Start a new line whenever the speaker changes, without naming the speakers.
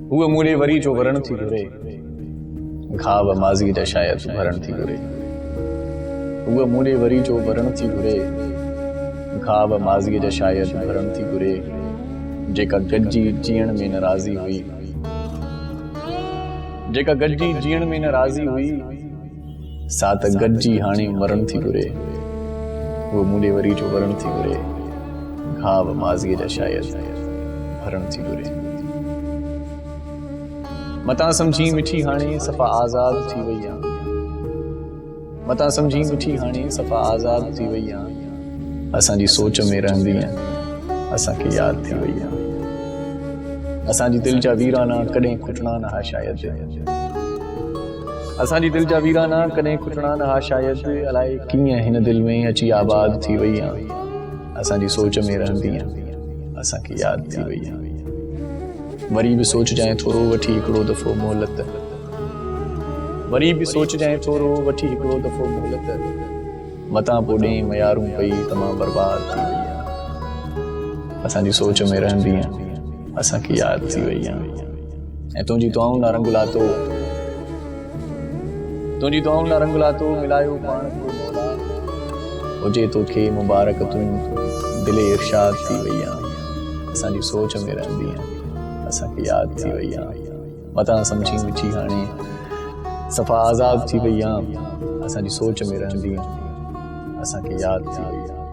उहे मूले वरी जो वरण थी घुरे, घाव माज़ी जा शायद भरण थी घुरे। उहे मूले वरी जो वरण थी घुरे, घाव माज़ी जा शायद भरण थी घुरे। जेका गॾिजी जीअण में नाराज़ी हुई, जेका गॾिजी जीअण में नाराज़ी हुई, सा त गॾिजी हाणे मरण थी घुरे। उहे मूले वरी जो वरण थी घुरे, घाव माज़ी जा शायद भरण थी घुरे। मता समझी मिठी हाणे सफ़ा आज़ाद थी वई आ, मता समझी मिठी हाणे सफ़ा आज़ाद थी वई आ। असांजी सोच में रहंदी असांखे याद थी वई आ। असांजी दिल जा वीराना कॾहिं खुटणा न हा शायद, असांजी दिल जा वीराना कॾहिं खुटणा न हा शायद। अलाए कीअं हिन दिल में अची आबाद थी वई आ। असांजी सोच में रहंदी असांखे याद थी वई आ। वरी भी सोच जाए थोरो वठी हिकिड़ो दफ़ो मोहलत, वरी भी सोच जाए थोरो वठी हिकिड़ो दफ़ो मोहलत। मतां पोइ ॾे मयारूं पई तमामु बर्बाद थी वई आ। असांजी सोच में रहंदी असांखे याद थी वई आ। ऐं तुंहिंजी दुआऊं ना रंग लातो, तुंहिंजी दुआऊं ना रंग लातो, मिलायो पाण को मौला। हुजे तोखे मुबारक तूं दिले इरशाद थी वई आ। असांजी सोच में रहंदी असांखे याद थी वई आ। मतां समझी मिठी हाणे सफ़ा आज़ाद थी वई आ। असांजी सोच में रहंदी असांखे याद थी वई आ।